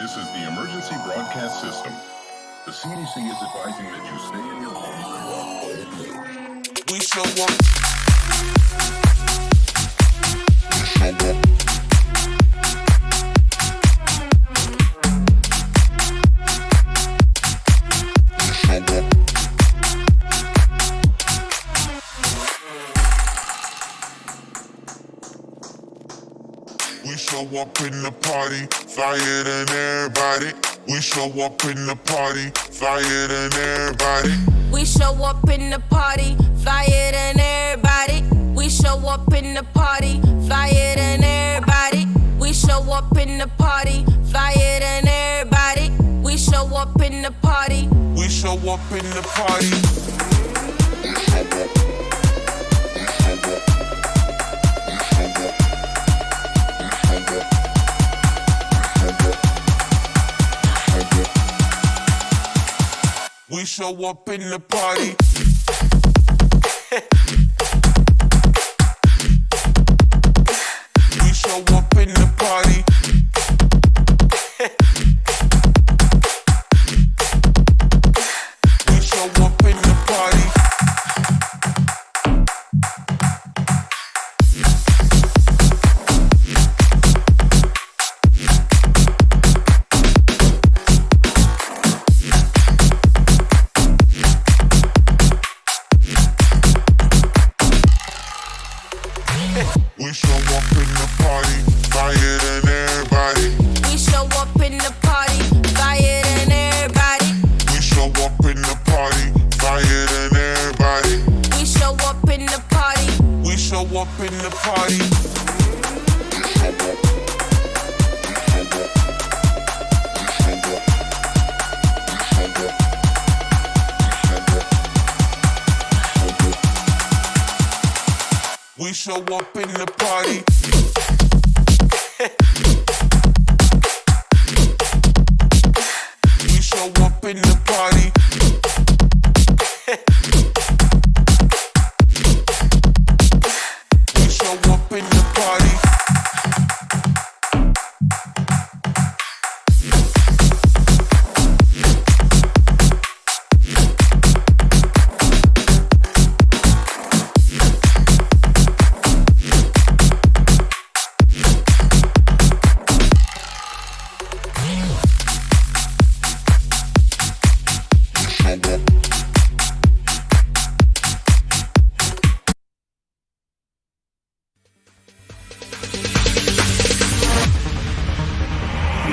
This is the emergency broadcast system. The CDC is advising that you stay in your home. We show up. We show up in the party, flyer than everybody. We show up in the party, flyer than everybody. We show up in the party, flyer than everybody. We show up in the party, flyer than everybody. We show up in the party, flyer than everybody. We show up in the party. We show up in the party. We show up in the party. We show up in the party. We show up in the party. We show up in the party, flyer than everybody. We show up in the party, flyer than everybody. We show up in the party, flyer than everybody. We show up in the party. We show up in the party. We show up in the party. We show up in the party. We show up in the party.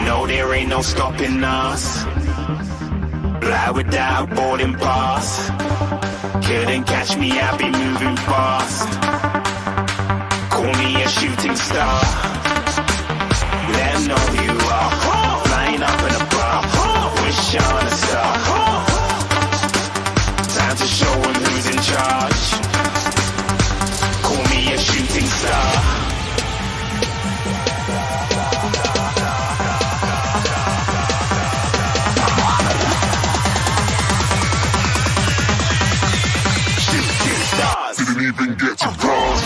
No, there ain't no stopping us. Fly without boarding pass. Couldn't catch me, I be moving fast. Call me a shooting star. Let 'em know who you are. Flying up in a bar. Wish on a star. Time to show 'em who's in charge. Call me a shooting star. didn't even get to dance.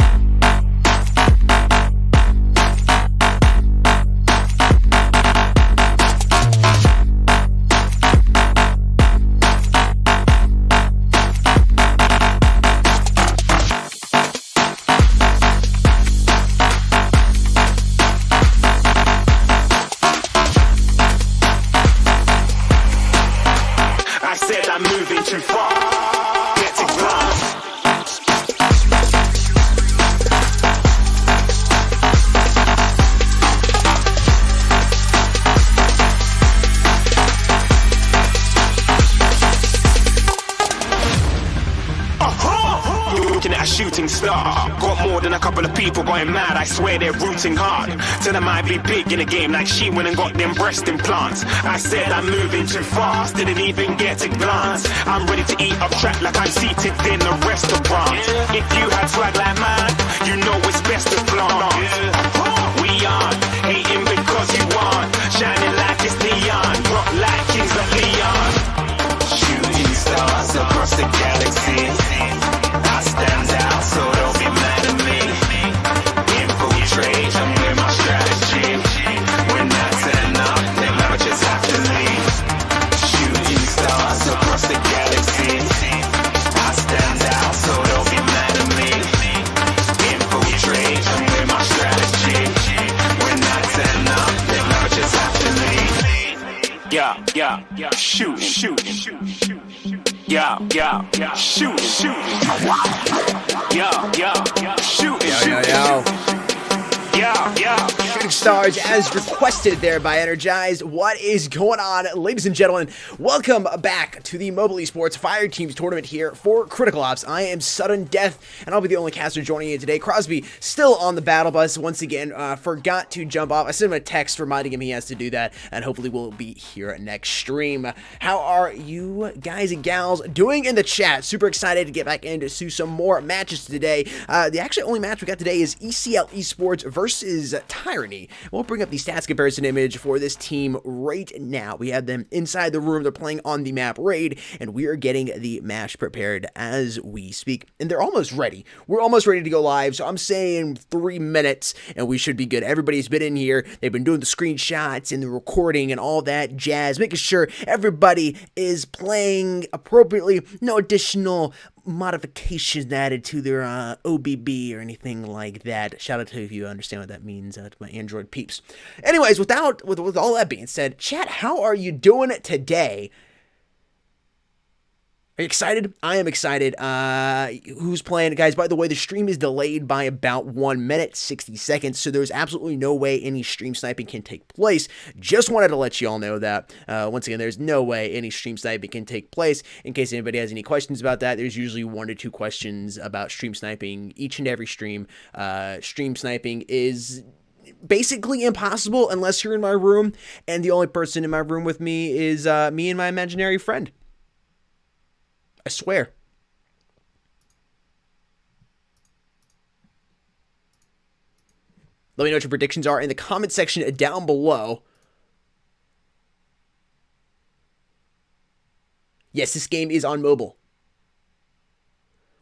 I said I'm moving too far. Get to glance. Looking at a shooting star. Got more than a couple of people going mad. I swear they're rooting hard. Tell them I'd be big in the game like she went and got them breast implants. I said I'm moving too fast. Didn't even get to glance. I'm ready to eat up track like I'm seated in a restaurant. If you had swag like mine, you know it's best to flaunt. We aren't hating because you want. Shining like it's neon. Rock like kings of Leon. Shooting stars across the galaxy. I stand out, so don't be mad at me. Infiltrate, I'm with my strategy. When I turn up, then I just have to leave. Shooting stars across the galaxy. I stand out, so don't be mad at me. Infiltrate, I'm with my strategy. When I turn up, then I just have to leave. Yeah, shooting. Yeah, shooting. Yeah, shooting. Yeah. Shooting stars as requested there by Energized. What is going on, ladies and gentlemen? Welcome back to the Mobile Esports Fireteams tournament here for Critical Ops. I am Sudden Death, and I'll be the only caster joining you today. Crosby still on the battle bus once again. Forgot to jump off. I sent him a text reminding him he has to do that, and hopefully we'll be here next stream. How are you guys and gals doing in the chat? Super excited to get back into some more matches today. The actually only match we got today is EclEsports versus Tyranny. We'll bring up the stats comparison image for this team right now. We have them inside the room. They're playing on the map Raid, and we are getting the match prepared as we speak. And they're almost ready. We're almost ready to go live, so I'm saying 3 minutes, and we should be good. Everybody's been in here. They've been doing the screenshots and the recording and all that jazz, making sure everybody is playing appropriately. No additional modifications added to their OBB or anything like that. Shout out to if you understand what that means to my Android peeps. Anyways, with all that being said, chat, how are you doing today? Are you excited? I am excited. Who's playing? Guys, by the way, the stream is delayed by about 1 minute, 60 seconds, so there's absolutely no way any stream sniping can take place. Just wanted to let you all know that. Once again, there's no way any stream sniping can take place. In case anybody has any questions about that, there's usually 1 to 2 questions about stream sniping each and every stream. Stream sniping is basically impossible unless you're in my room, and the only person in my room with me is me and my imaginary friend. I swear. Let me know what your predictions are in the comment section down below. Yes, this game is on mobile.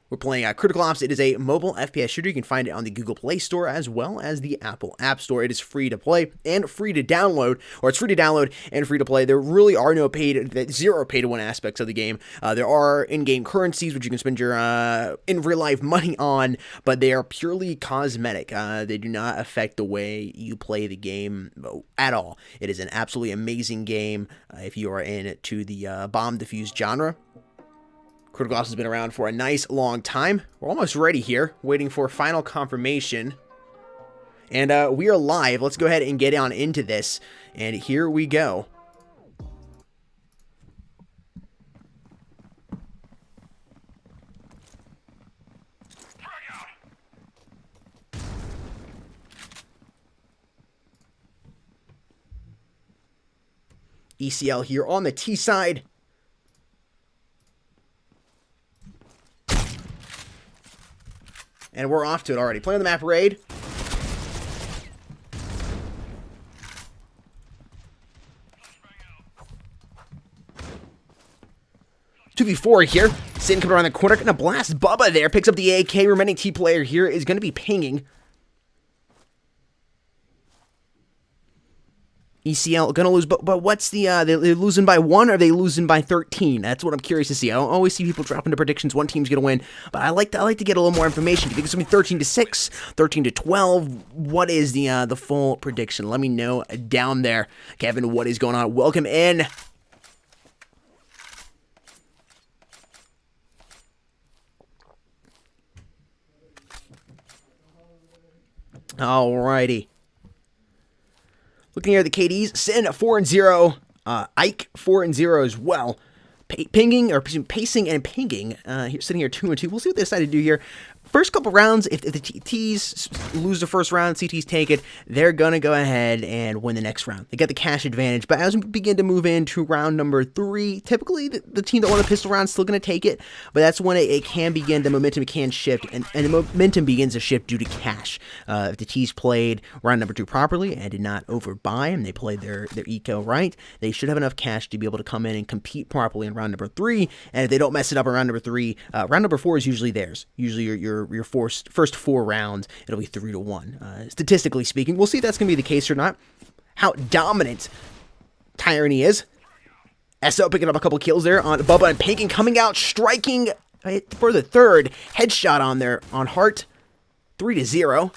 We're playing Critical Ops. It is a mobile FPS shooter. You can find it on the Google Play Store as well as the Apple App Store. It is free to play and free to download, or it's free to download and free to play. There really are no zero pay-to-win aspects of the game. There are in-game currencies which you can spend your in real-life money on, but they are purely cosmetic. They do not affect the way you play the game at all. It is an absolutely amazing game if you are into the bomb defuse genre. Critical Ops has been around for a nice long time. We're almost ready here, waiting for final confirmation. And we are live. Let's go ahead and get on into this. And here we go. ECL here on the T side. And we're off to it already. Playing on the map Raid. Two v4 here. Sin coming around the corner, gonna blast Bubba there, picks up the AK. Remaining T player here is gonna be pinging. ECL gonna lose, but what's the, they're losing by 1 or are they losing by 13? That's what I'm curious to see. I don't always see people drop into predictions, one team's gonna win, but I like to get a little more information. Do you think it's gonna be 13-6, 13-12? What is the full prediction? Let me know down there. Kevin, what is going on? Welcome in. Alrighty. Looking here at the KDs, Sin 4-0, Ike 4-0 as well. Pacing and pinging. Here, sitting here 2-2. We'll see what they decide to do here. First couple rounds, if the T's lose the first round, CTs take it, they're going to go ahead and win the next round. They get the cash advantage, but as we begin to move into round number 3, typically the team that won the pistol round is still going to take it, but that's when it can begin, the momentum can shift, and the momentum begins to shift due to cash. If the T's played round number 2 properly and did not overbuy, and they played their eco right, they should have enough cash to be able to come in and compete properly in round number 3, and if they don't mess it up in round number 3, round number 4 is usually theirs. Usually your first 4 rounds, it'll be 3-1. Statistically speaking, we'll see if that's going to be the case or not. How dominant Tyranny is. SO picking up a couple kills there on Bubba, and Pagan coming out, striking for the 3rd headshot on there on Hart. 3-0.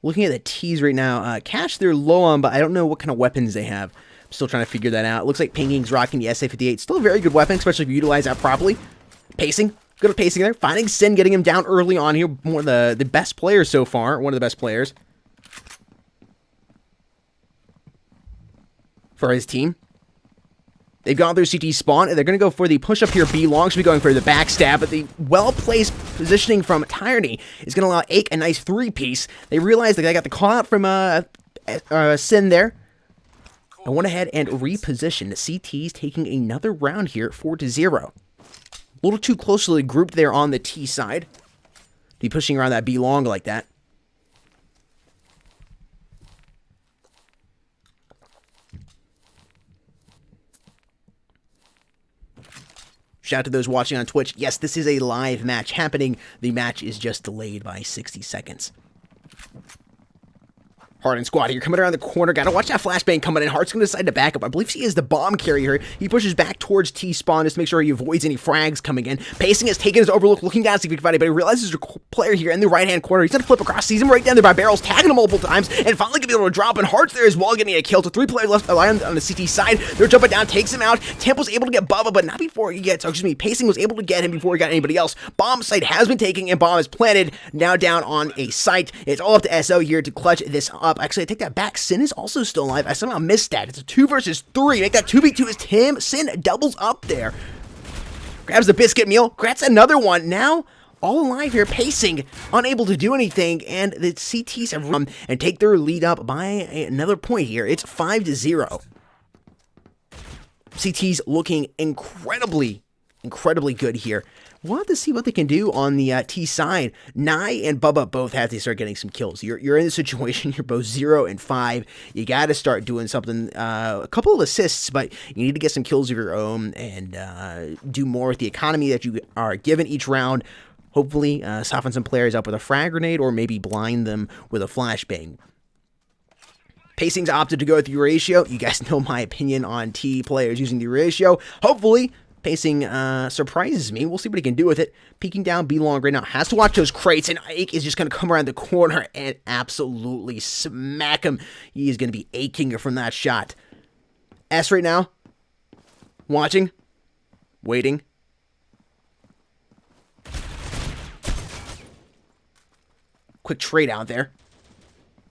Looking at the T's right now, cash they're low on, but I don't know what kind of weapons they have. I'm still trying to figure that out. It looks like Pinging's rocking the SA-58. Still a very good weapon, especially if you utilize that properly. Pacing. Good at pacing there. Finding Sin, getting him down early on here. One of the best players so far. One of the best players for his team. They've gone through CT spawn, and they're going to go for the push-up here. B long should be going for the backstab, but the well-placed positioning from Tyranny is going to allow Ake a nice 3-piece. They realized that they got the call-out from Sin there. I went ahead and repositioned. CT's taking another round here, 4-0. A little too closely grouped there on the T side. Be pushing around that B long like that. Shout out to those watching on Twitch. Yes, this is a live match happening. The match is just delayed by 60 seconds. Hart and Squad here coming around the corner. Gotta watch that flashbang coming in. Hart's gonna decide to back up. I believe he is the bomb carrier. He pushes back towards T-spawn just to make sure he avoids any frags coming in. Pacing has taken his overlook, looking down to see if he can find anybody. He realizes there's a player here in the right-hand corner. He's gonna flip across, sees him right down there by barrels, tagging him multiple times, and finally gonna be able to drop. And Hart's there as well, getting a kill. To 3 players left on the CT side. They're jumping down, takes him out. Tempo's able to get Bubba, but not before he gets, Pacing was able to get him before he got anybody else. Bomb site has been taken, and bomb is planted. Now down on a site. It's all up to SO here to clutch this up. Actually, I take that back. Sin is also still alive. I somehow missed that. It's a 2 versus 3. Make that 2v2 as Tim. Sin doubles up there. Grabs the biscuit meal. Grabs another one. Now, all alive here. Pacing. Unable to do anything. And the CTs have run and take their lead up by another point here. It's 5-0. CT's looking incredibly good here. We'll have to see what they can do on the T side. Nye and Bubba both have to start getting some kills. You're in a situation, you're both 0 and 5. You got to start doing something, a couple of assists, but you need to get some kills of your own and do more with the economy that you are given each round. Hopefully, soften some players up with a frag grenade or maybe blind them with a flashbang. Pacing's opted to go with the ratio. You guys know my opinion on T players using the ratio. Hopefully, Pacing surprises me. We'll see what he can do with it. Peeking down B long right now. Has to watch those crates, and Ake is just going to come around the corner and absolutely smack him. He is going to be aching from that shot. S right now. Watching. Waiting. Quick trade out there.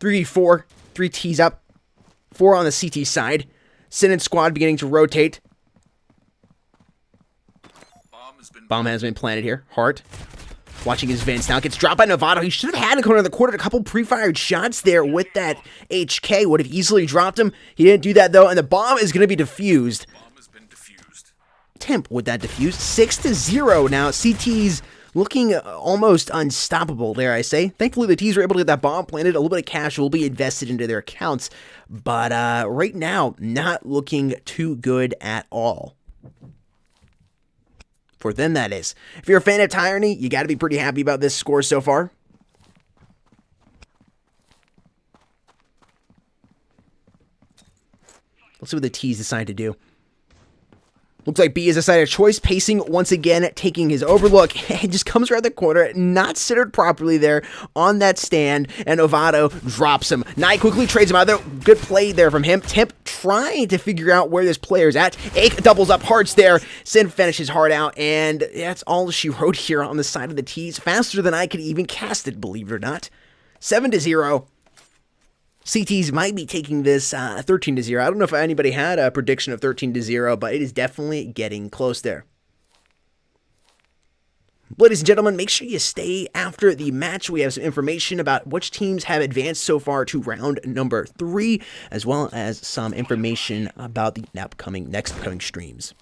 3v4. 3 T's up. 4 on the CT side. Sin and Squad beginning to rotate. Bomb has been planted here. Hart watching his Vince now. Gets dropped by Novato. He should have had him coming in the corner. A couple pre-fired shots there with that HK. Would have easily dropped him. He didn't do that, though, and the bomb is going to be defused. Temp with that defuse. 6-0 now. CT's looking almost unstoppable, dare I say. Thankfully, the T's were able to get that bomb planted. A little bit of cash will be invested into their accounts. But right now, not looking too good at all. For them, that is. If you're a fan of Tyranny, you got to be pretty happy about this score so far. Let's see what the T's decide to do. Looks like B has decided a choice. Pacing once again, taking his overlook. It just comes around the corner, not centered properly there on that stand, and Ovado drops him. Nye quickly trades him out there. Good play there from him. Temp trying to figure out where this player's at. Ake doubles up hearts there. Sin finishes hard out, and that's all she wrote here on the side of the T's. Faster than I could even cast it, believe it or not. 7-0. CTs might be taking this 13-0. I don't know if anybody had a prediction of 13-0, but it is definitely getting close there. Ladies and gentlemen, make sure you stay after the match. We have some information about which teams have advanced so far to round number 3, as well as some information about the next upcoming streams.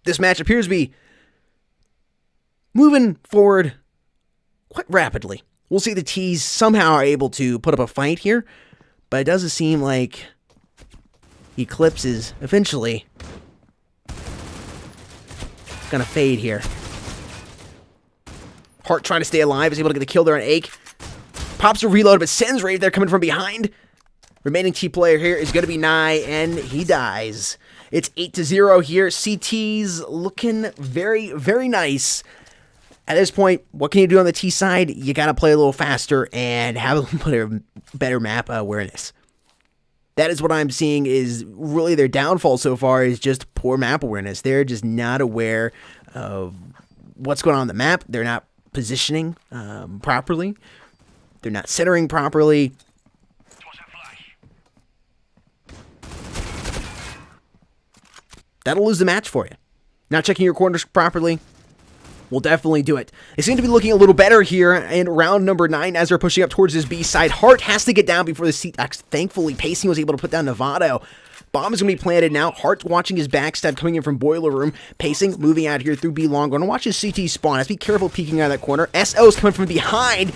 This match appears to be moving forward quite rapidly. We'll see the T's somehow are able to put up a fight here, but it doesn't seem like Eclipse is eventually gonna fade here. Hart trying to stay alive, is able to get a kill there on Ake. Pops a reload, but sends right there coming from behind. Remaining T player here is gonna be Nye, and he dies. It's 8-0 here. CT's looking very, very nice. At this point, what can you do on the T side? You got to play a little faster and have a little better map awareness. That is what I'm seeing is really their downfall so far is just poor map awareness. They're just not aware of what's going on the map. They're not positioning properly. They're not centering properly. That'll lose the match for you. Not checking your corners properly will definitely do it. They seem to be looking a little better here in round number 9 as they're pushing up towards this B side. Hart has to get down before the seat. Thankfully, Pacing was able to put down Novato. Bomb is going to be planted now. Hart's watching his backstab coming in from Boiler Room. Pacing moving out here through B long. Going to watch his CT spawn. Has to be careful peeking out of that corner. SO's coming from behind.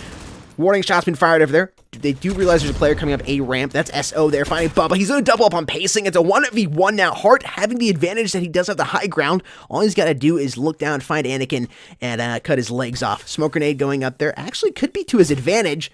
Warning shot's been fired over there. They do realize there's a player coming up A ramp. That's SO there, finding Bubba. He's going to double up on Pacing. It's a 1v1 now. Hart having the advantage that he does have the high ground. All he's got to do is look down, find Anakin, and cut his legs off. Smoke grenade going up there. Actually could be to his advantage.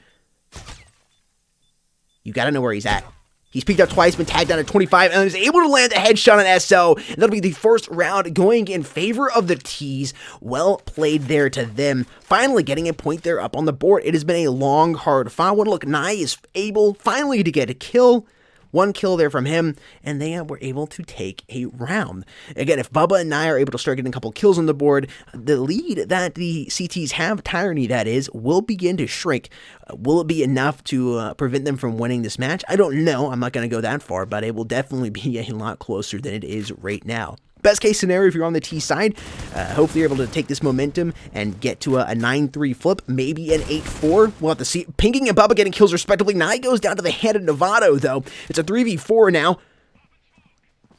You got to know where he's at. He's peeked up twice, been tagged down at 25, and is able to land a headshot on SO. And that'll be the first round going in favor of the T's. Well played there to them. Finally getting a point there up on the board. It has been a long, hard fight. Look, Nye is able finally to get a kill. 1 kill there from him, and they were able to take a round. Again, if Bubba and Nye are able to start getting a couple kills on the board, the lead that the CTs have, Tyranny that is, will begin to shrink. Will it be enough to prevent them from winning this match? I don't know. I'm not going to go that far, but it will definitely be a lot closer than it is right now. Best case scenario, if you're on the T side, hopefully you're able to take this momentum and get to a 9-3 flip, maybe an 8-4. We'll have to see. Pinking and Bubba getting kills respectively. Nye goes down to the hand of Novato, though. It's a 3v4 now.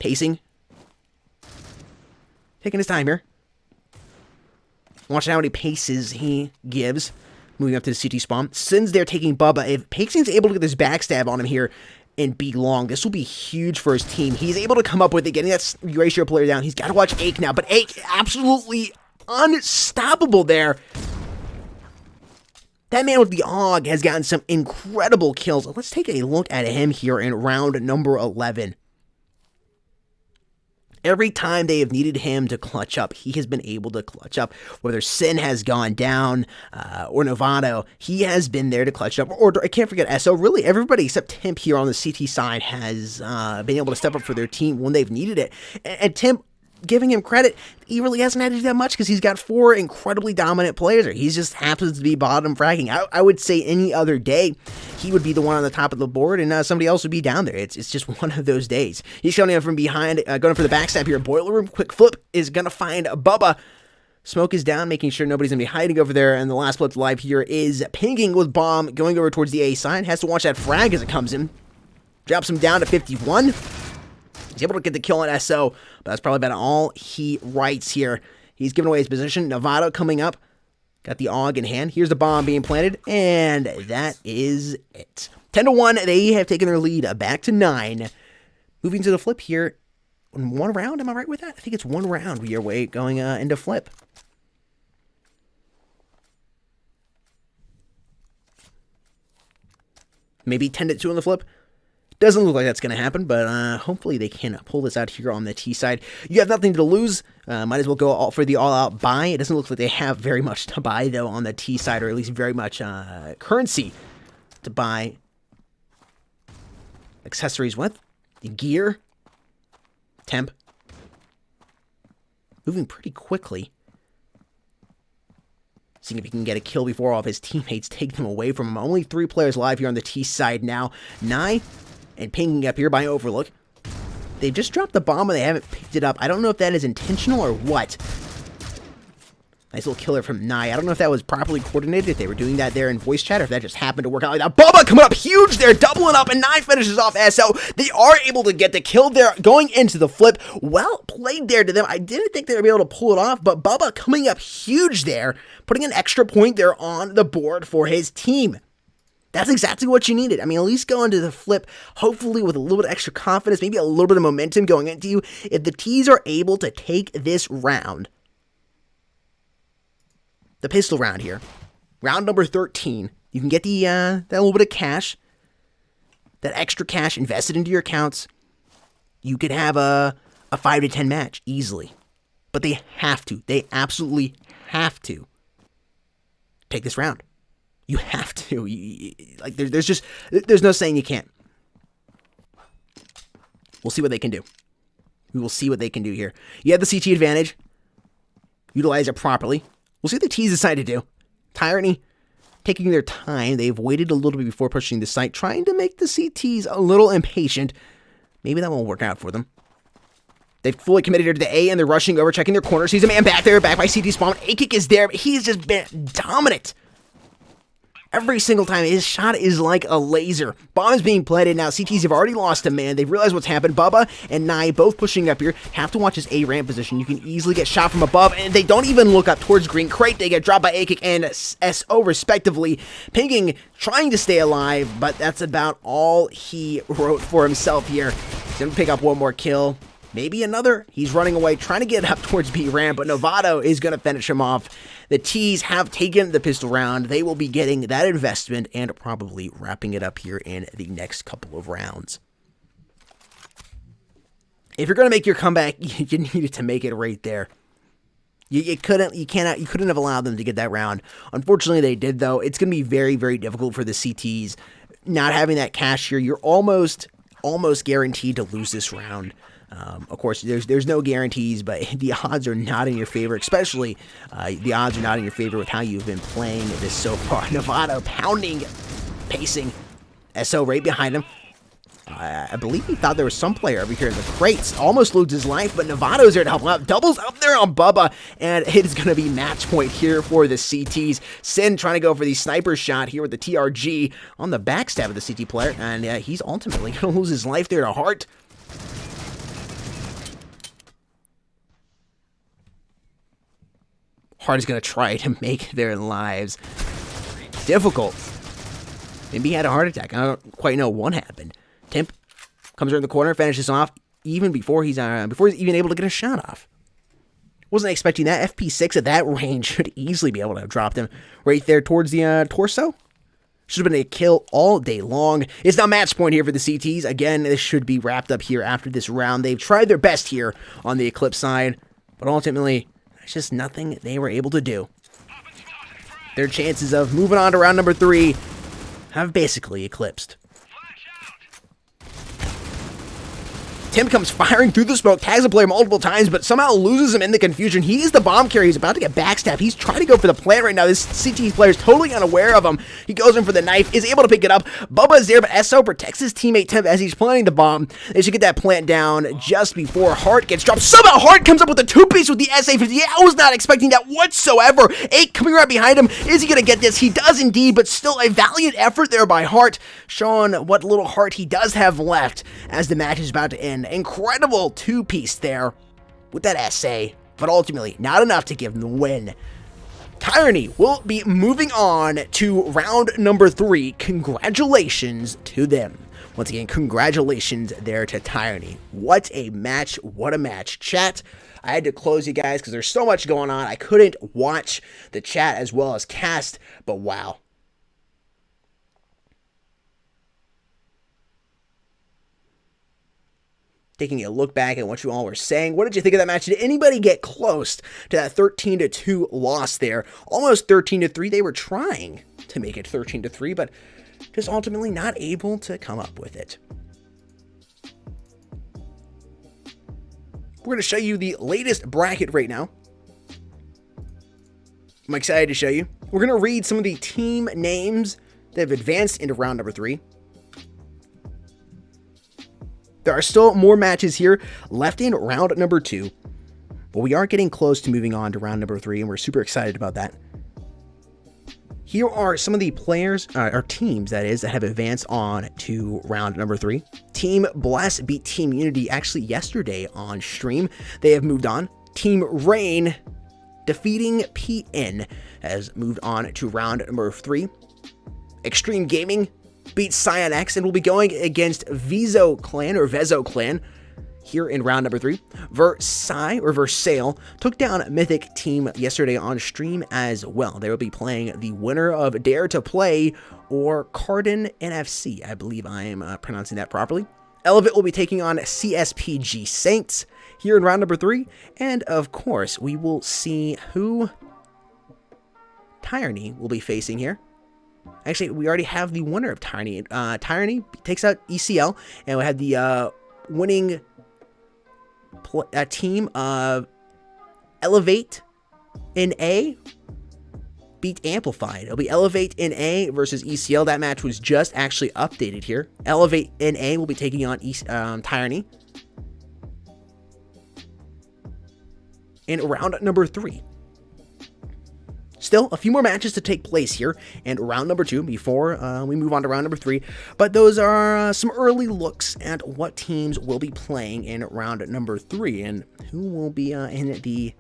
Pacing. Taking his time here. Watching how many paces he gives. Moving up to the CT spawn. Sin's there taking Bubba. If Pacing's able to get this backstab on him here, and be long. This will be huge for his team. He's able to come up with it, getting that ratio player down. He's got to watch Ake now, but Ake absolutely unstoppable there. That man with the AUG has gotten some incredible kills. Let's take a look at him here in round number 11. Every time they have needed him to clutch up, he has been able to clutch up. Whether Sin has gone down or Novato, he has been there to clutch up. Or I can't forget SO. Really, everybody except Timp here on the CT side has been able to step up for their team when they've needed it. And Timp, giving him credit, he really hasn't had to do that much because he's got 4 incredibly dominant players. He just happens to be bottom fragging. I would say any other day, he would be the one on the top of the board and somebody else would be down there. It's just one of those days. He's coming in from behind, going for the backstab here. Boiler Room, quick flip is going to find Bubba. Smoke is down, making sure nobody's going to be hiding over there. And the last flip live here is pinging with Bomb, going over towards the A side. Has to watch that frag as it comes in. Drops him down to 51. He's able to get the kill on SO, but that's probably about all he writes here. He's giving away his position. Novato coming up. Got the AUG in hand. Here's the bomb being planted, and that is it. 10-1, they have taken their lead back to 9. Moving to the flip here. In 1 round, am I right with that? I think it's 1 round we are going into flip. Maybe 10-2 on the flip. Doesn't look like that's going to happen, but hopefully they can pull this out here on the T side. You have nothing to lose. Might as well go for the all-out buy. It doesn't look like they have very much to buy, though, on the T side, or at least very much currency to buy accessories with. The gear. Temp. Moving pretty quickly. Seeing if he can get a kill before all of his teammates take them away from him. Only 3 players live here on the T side now. Nye and pinging up here by Overlook. They've just dropped the bomb and they haven't picked it up. I don't know if that is intentional or what. Nice little killer from Nye. I don't know if that was properly coordinated, if they were doing that there in voice chat, or if that just happened to work out like that. Bubba coming up huge there, doubling up, and Nye finishes off SO. They are able to get the kill there, going into the flip. Well played there to them. I didn't think they would be able to pull it off, but Bubba coming up huge there, putting an extra point there on the board for his team. That's exactly what you needed. I mean, at least go into the flip, hopefully with a little bit of extra confidence, maybe a little bit of momentum going into you. If the T's are able to take this round, the pistol round here, round number 13, you can get the that little bit of cash, that extra cash invested into your accounts. You could have a 5-10 match easily, but they have to. They absolutely have to take this round. You have to. Like there's no saying you can't. We'll see what they can do. We will see what they can do here. You have the CT advantage. Utilize it properly. We'll see what the T's decide to do. Tyranny taking their time. They've waited a little bit before pushing the site, trying to make the CTs a little impatient. Maybe that won't work out for them. They've fully committed here to the A, and they're rushing over, checking their corner. Sees a man back there, back by CT spawn. A-Kick is there, but he's just been dominant. Every single time, his shot is like a laser. Bomb is being planted now. CTs have already lost a man. They've realized what's happened. Bubba and Nye both pushing up here. Have to watch his A ramp position. You can easily get shot from above, and they don't even look up towards green crate. They get dropped by A-Kick and SO respectively. Pinging, trying to stay alive, but that's about all he wrote for himself here. He's going to pick up one more kill. Maybe another. He's running away, trying to get up towards B ramp, but Novato is going to finish him off. The T's have taken the pistol round. They will be getting that investment and probably wrapping it up here in the next couple of rounds. If you're going to make your comeback, you needed to make it right there. You couldn't have allowed them to get that round. Unfortunately, they did, though. It's going to be very, very difficult for the CTs. Not having that cash here, you're almost guaranteed to lose this round. Of course, there's no guarantees, but the odds are not in your favor, especially the odds are not in your favor with how you've been playing this so far. Novato pounding, pacing, SO right behind him. I believe he thought there was some player over here in the crates. Almost loses his life, but Novato's there to help him out. Doubles up there on Bubba, and it is going to be match point here for the CTs. Sin trying to go for the sniper shot here with the TRG on the backstab of the CT player, and he's ultimately going to lose his life there to Hart. Hart is going to try to make their lives difficult. Maybe he had a heart attack. I don't quite know what happened. Temp comes around the corner, finishes off even before he's even able to get a shot off. Wasn't expecting that. FP6 at that range should easily be able to have dropped him right there towards the torso. Should have been a kill all day long. It's now match point here for the CTs. Again, this should be wrapped up here after this round. They've tried their best here on the Eclipse side, but ultimately, there's just nothing they were able to do. Their chances of moving on to round number 3 have basically eclipsed. Tim comes firing through the smoke, tags the player multiple times, but somehow loses him in the confusion. He is the bomb carrier. He's about to get backstabbed. He's trying to go for the plant right now. This CT player is totally unaware of him. He goes in for the knife, is able to pick it up. Bubba is there, but SO protects his teammate Temp as he's planting the bomb. They should get that plant down just before Hart gets dropped. Somehow Hart comes up with a 2-piece with the SA-50. I was not expecting that whatsoever. 8 coming right behind him. Is he going to get this? He does indeed, but still a valiant effort there by Hart, showing what little heart he does have left as the match is about to end. an incredible two-piece there with that essay, but ultimately not enough to give them the win. Tyranny will be moving on to round number 3. Congratulations to them. Once again, congratulations there to Tyranny. What a match. What a match. Chat, I had to close you guys because there's so much going on. I couldn't watch the chat as well as cast, but wow. Taking a look back at what you all were saying, what did you think of that match? Did anybody get close to that 13-2 loss there? Almost 13-3. They were trying to make it 13-3, but just ultimately not able to come up with it. We're going to show you the latest bracket right now. I'm excited to show you. We're going to read some of the team names that have advanced into round number 3. There are still more matches here left in round number 2, but we are getting close to moving on to round number 3, and we're super excited about that. Here are some of the players, or teams that is, that have advanced on to round number 3. Team Bless beat Team Unity actually yesterday on stream. They have moved on. Team Rain defeating PN has moved on to round number 3. Extreme Gaming beat Cyan X and will be going against Vezo Clan here in round number 3. Versailles took down Mythic Team yesterday on stream as well. They will be playing the winner of Dare to Play or Cardin NFC. I believe I am pronouncing that properly. Elevate will be taking on CSPG Saints here in round number 3. And of course, we will see who Tyranny will be facing here. Actually, we already have the winner of Tyranny. Tyranny takes out ECL, and we have the winning team of Elevate in A beat Amplified. It'll be Elevate in A versus ECL. That match was just actually updated here. Elevate in A will be taking on Tyranny in round number 3. Still, a few more matches to take place here in round number 2 before we move on to round number 3. But those are some early looks at what teams will be playing in round number 3 and who will be in the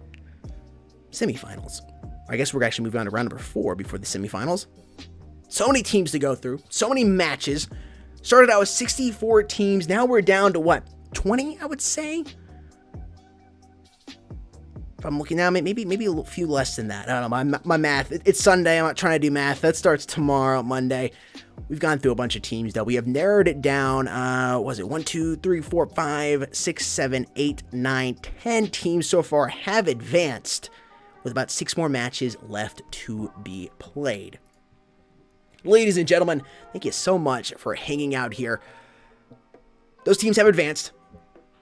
semifinals. I guess we're actually moving on to round number 4 before the semifinals. So many teams to go through, so many matches. Started out with 64 teams. Now we're down to what, 20, I would say? If I'm looking now, maybe a few less than that. I don't know, my math, it's Sunday, I'm not trying to do math. That starts tomorrow, Monday. We've gone through a bunch of teams, though. We have narrowed it down, was it 1, 2, 3, 4, 5, 6, 7, 8, 9, 10 teams so far have advanced, with about 6 more matches left to be played. Ladies and gentlemen, thank you so much for hanging out here. Those teams have advanced.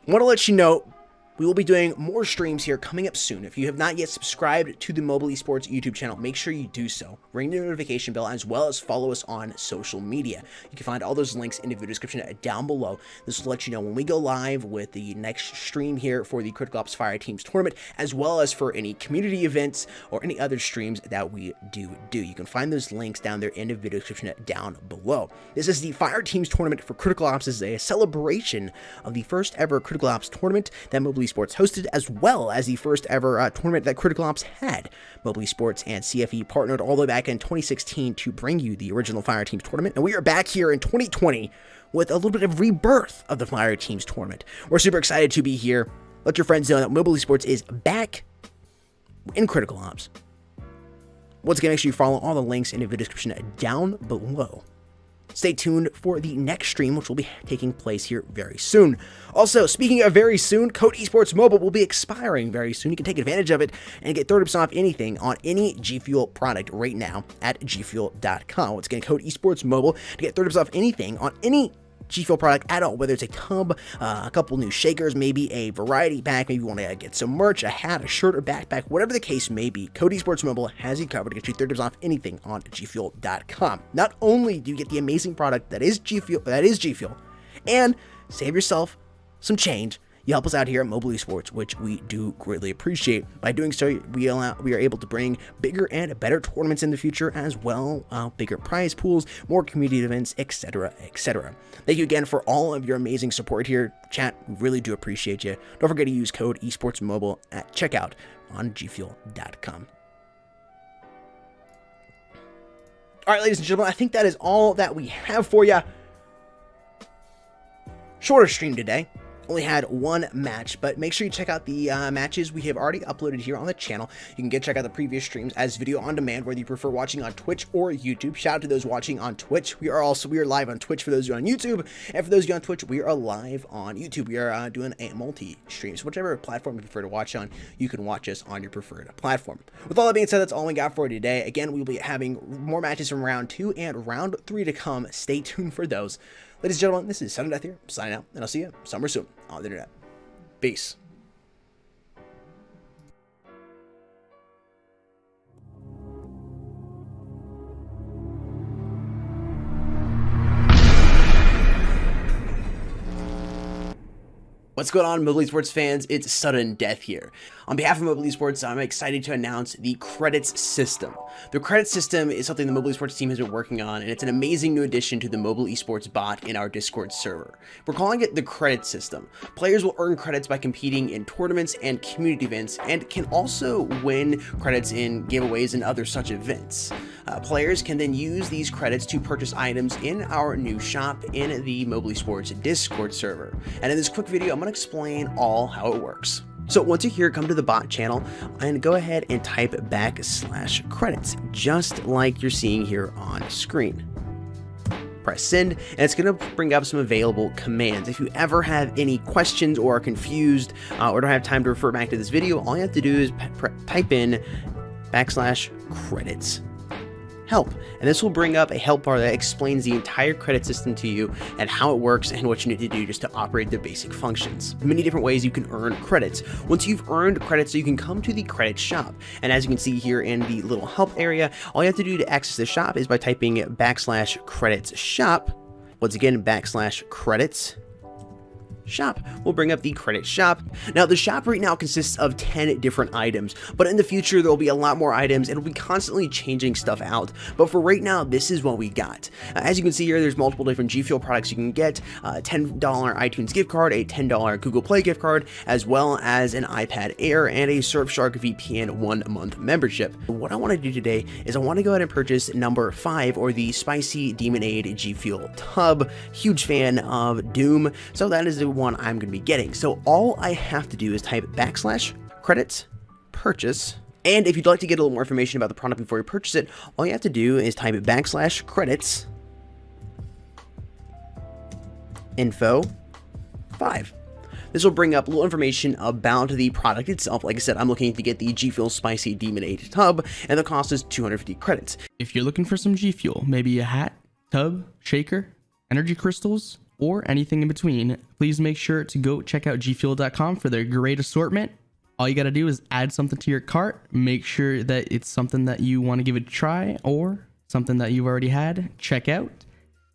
I want to let you know, we will be doing more streams here coming up soon. If you have not yet subscribed to the Mobile Esports YouTube channel, make sure you do so. Ring the notification bell as well as follow us on social media. You can find all those links in the video description down below. This will let you know when we go live with the next stream here for the Critical Ops Fireteams tournament, as well as for any community events or any other streams that we do. You can find those links down there in the video description down below. This is the Fireteams tournament for Critical Ops. This is a celebration of the first ever Critical Ops tournament that Mobile Esports hosted, as well as the first ever tournament that Critical Ops had. Mobile Esports and CFE partnered all the way back in 2016 to bring you the original Fireteams tournament, and we are back here in 2020 with a little bit of rebirth of the Fireteams tournament. We're super excited to be here. Let your friends know that Mobile Esports is back in Critical Ops. Once again, make sure you follow all the links in the video description down below. Stay tuned for the next stream, which will be taking place here very soon. Also, speaking of very soon, Code Esports Mobile will be expiring very soon. You can take advantage of it and get 30% off anything on any G Fuel product right now at gfuel.com. Once again, Code Esports Mobile to get 30% off anything on any G Fuel product at all, whether it's a tub, a couple new shakers, maybe a variety pack, maybe you want to get some merch, a hat, a shirt, or backpack, whatever the case may be. Code Esports Mobile has you covered to get you 30% off anything on gfuel.com. Not only do you get the amazing product that is G Fuel, and save yourself some change, You help us out here at Mobile Esports, which we do greatly appreciate. By doing so, we are able to bring bigger and better tournaments in the future, as well, bigger prize pools, more community events, etc., etc. Thank you again for all of your amazing support here, chat. We really do appreciate you. Don't forget to use code esportsmobile at checkout on gfuel.com. All right, ladies and gentlemen, I think that is all that we have for you. Shorter stream today. Only had one match, but make sure you check out the matches we have already uploaded here on the channel. You can check out the previous streams as video on demand, whether you prefer watching on Twitch or YouTube. Shout out to those watching on Twitch. We are live on Twitch for those of you on YouTube, and for those of you on Twitch, we are live on YouTube. We are doing a multi-stream, so whichever platform you prefer to watch on, you can watch us on your preferred platform. With all that being said, that's all we got for today. Again, we'll be having more matches from round 2 and round 3 to come. Stay tuned for those. Ladies and gentlemen, this is Sudden Death here, signing out, and I'll see you somewhere soon on the internet. Peace. What's going on, Mobile Esports fans? It's Sudden Death here. On behalf of Mobile Esports, I'm excited to announce the credits system. The credits system is something the Mobile Esports team has been working on, and it's an amazing new addition to the Mobile Esports bot in our Discord server. We're calling it the credits system. Players will earn credits by competing in tournaments and community events, and can also win credits in giveaways and other such events. Players can then use these credits to purchase items in our new shop in the Mobile Esports Discord server. And in this quick video, I'm going to explain all how it works. So once you're here, come to the bot channel and go ahead and type /credits, just like you're seeing here on screen. Press send, and it's going to bring up some available commands. If you ever have any questions or are confused or don't have time to refer back to this video, all you have to do is type in /credits. Help, and this will bring up a help bar that explains the entire credit system to you and how it works and what you need to do just to operate the basic functions. Many different ways you can earn credits. Once you've earned credits, you can come to the credit shop, and as you can see here in the little help area, all you have to do to access the shop is by typing /credits shop. Once again, /credits shop will bring up the credit shop. Now the shop right now consists of 10 different items, but in the future there will be a lot more items. It'll be constantly changing stuff out, but for right now this is what we got. As you can see here, there's multiple different G Fuel products you can get, a $10 iTunes gift card, a $10 Google Play gift card, as well as an iPad Air and a Surfshark VPN 1-month membership. What I want to do today is I want to go ahead and purchase number 5, or the Spicy Demonade G Fuel tub. Huge fan of Doom, so that is the one I'm going to be getting. So all I have to do is type /credits purchase, and if you'd like to get a little more information about the product before you purchase it, all you have to do is type /credits info 5. This will bring up a little information about the product itself. Like I said, I'm looking to get the G Fuel Spicy Demonade tub, and the cost is 250 credits. If you're looking for some G Fuel, maybe a hat, tub, shaker, energy crystals, or anything in between, please make sure to go check out gfuel.com for their great assortment. All you got to do is add something to your cart, make sure that it's something that you want to give it a try or something that you've already had, check out,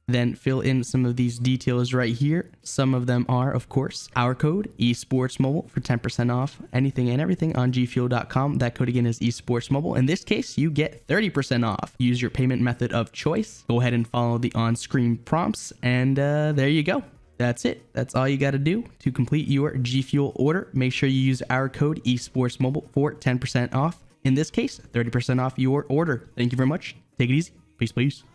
then fill in some of these details right here. Some of them are, of course, our code EsportsMobile for 10% off anything and everything on gfuel.com. That code again is EsportsMobile. In this case, you get 30% off. Use your payment method of choice. Go ahead and follow the on-screen prompts, and there you go. That's it. That's all you got to do to complete your G Fuel order. Make sure you use our code EsportsMobile for 10% off. In this case, 30% off your order. Thank you very much. Take it easy. Peace, please.